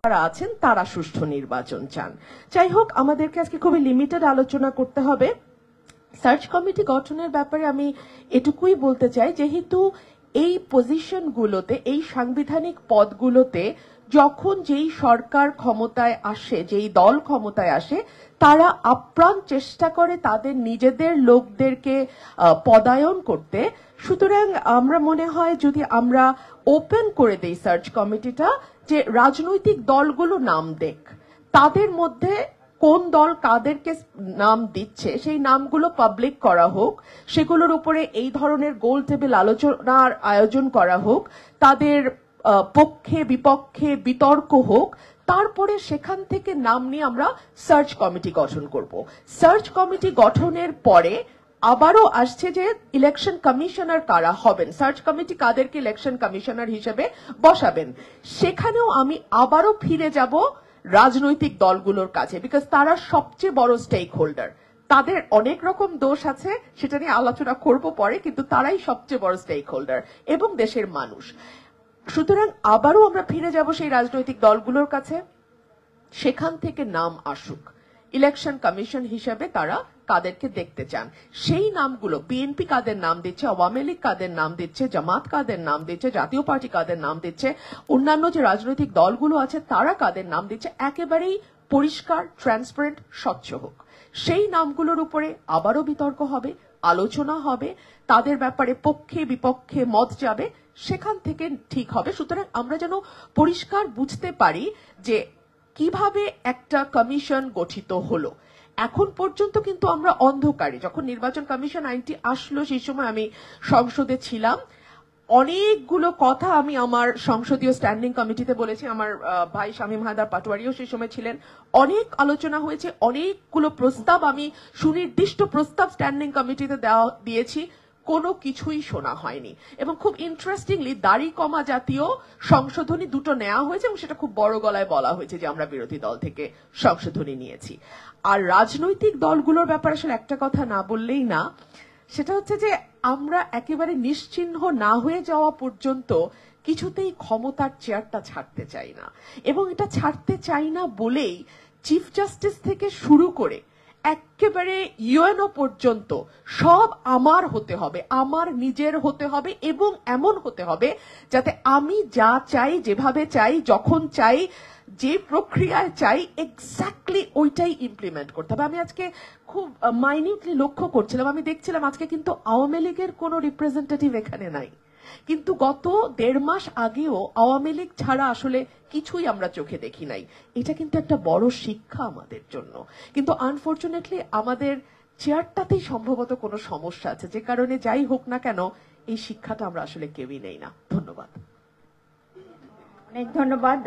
যারা আছেন তারা সুষ্ঠু নির্বাচন চান। যাই হোক, আমাদেরকে আজকে খুবই লিমিটেড আলোচনা করতে হবে। সার্চ কমিটি গঠনের ব্যাপারে আমি এটুকুই বলতে চাই, যেহেতু এই পজিশনগুলোতে, এই সাংবিধানিক পদগুলোতে যখন যেই সরকার ক্ষমতায় আসে, যেই দল ক্ষমতায় আসে, তারা আপ্রাণ চেষ্টা করে তাদের নিজেদের লোকদেরকে পদায়ন করতে। সুতরাং আমরা মনে হয় যদি আমরা ওপেন করে দেই সার্চ কমিটিটা, যে রাজনৈতিক দলগুলো নাম দেখ, তাদের মধ্যে কোন দল কাদেরকে নাম দিচ্ছে সেই নামগুলো পাবলিক করা হোক, সেগুলোর উপরে এই ধরনের গোল টেবিল আলোচনার আয়োজন করা হোক, তাদের পক্ষে বিপক্ষে বিতর্ক হোক, তারপরে সেখান থেকে নাম নিয়ে আমরা সার্চ কমিটি গঠন করব। সার্চ কমিটি গঠনের পরে আবারও আসছে যে ইলেকশন কমিশনার কারা হবেন, সার্চ কমিটি কাদেরকে ইলেকশন কমিশনার হিসেবে বসাবেন, সেখানেও আমি আবারও ফিরে যাব রাজনৈতিক দলগুলোর কাছে, বিকজ তারা সবচেয়ে বড় স্টেক হোল্ডার। তাদের অনেক রকম দোষ আছে, সেটা নিয়ে আলোচনা করব পরে, কিন্তু তারাই সবচেয়ে বড় স্টেক হোল্ডার এবং দেশের মানুষ। সুতরাং আবারও আমরা ফিরে যাব সেই রাজনৈতিক দলগুলোর কাছে, সেখান থেকে নাম আসুক ইলেকশন কমিশন হিসেবে তারা কাদেরকে দেখতে চান। সেই নামগুলো বিএনপি কাদের নাম দিচ্ছে, আওয়ামী লীগ কাদের নাম দিচ্ছে, জামাত কাদের নাম দিচ্ছে, জাতীয় পার্টি কাদের নাম দিচ্ছে, অন্যান্য যে রাজনৈতিক দলগুলো আছে তারা কাদের নাম দিচ্ছে, একেবারেই পরিষ্কার, ট্রান্সপারেন্ট, স্বচ্ছ হোক। সেই নামগুলোর উপরে আবারও বিতর্ক হবে, আলোচনা হবে, তাদের ব্যাপারে পক্ষে বিপক্ষে মত যাবে, সেখান থেকে ঠিক হবে। সুতরাং আমরা যেন পরিষ্কার বুঝতে পারি যে কিভাবে একটা কমিশন গঠিত হলো। এখন পর্যন্ত কিন্তু আমরা অন্ধকারে, যখন নির্বাচন কমিশন আইনটি আসলো সেই সময় আমি সংসদে ছিলাম, অনেকগুলো কথা আমি আমার সংসদীয় স্ট্যান্ডিং কমিটিতে বলেছি, আমার ভাই শামীম হায়দার পাটোয়ারিও সেই সময় ছিলেন, অনেক আলোচনা হয়েছে, অনেকগুলো প্রস্তাব, আমি সুনির্দিষ্ট প্রস্তাব স্ট্যান্ডিং কমিটিতে দিয়েছি, কোনো কিছুই শোনা হয়নি। এবং খুব ইন্টারেস্টিংলি দাড়ি কমা জাতীয় সংশোধনী দুটো নেওয়া হয়েছে এবং সেটা খুব বড় গলায় বলা হয়েছে যে আমরা বিরোধী দল থেকে সংশোধনী নিয়েছি। আর রাজনৈতিক দলগুলোর ব্যাপারে আসলে একটা কথা না বললেই না, সেটা হচ্ছে যে আমরা একেবারে নিশ্চিহ্ন না হয়ে যাওয়া পর্যন্ত কিছুতেই ক্ষমতার চেয়ারটা ছাড়তে চাই না। এবং এটা ছাড়তে চাই না বলেই চিফ জাস্টিস থেকে শুরু করে একেবারে ইউএনও পর্যন্ত সব আমার হতে হবে, আমার নিজের হতে হবে, এবং এমন হতে হবে যাতে আমি যা চাই, যেভাবে চাই, যখন চাই, যে প্রক্রিয়ায় চাই, এক্স্যাক্টলি ওইটাই ইমপ্লিমেন্ট করতে হবে। আমি আজকে খুব মাইনিউটলি লক্ষ্য করছিলাম, আমি দেখছিলাম আজকে কিন্তু আওয়ামী লীগের কোনো রিপ্রেজেন্টেটিভ এখানে নাই, কিন্তু গত 1.5 মাস আগেও আওয়ামী লীগ ছাড়া আসলে কিছুই আমরা চোখে দেখি নাই। এটা কিন্তু একটা বড় শিক্ষা আমাদের জন্য। কিন্তু আনফরচুনেটলি আমাদের চেয়ারটাতেই সম্ভবত কোনো সমস্যা আছে, যে কারণে যাই হোক না কেন এই শিক্ষাটা আমরা আসলে কেউই নেই না। ধন্যবাদ। অনেক ধন্যবাদ।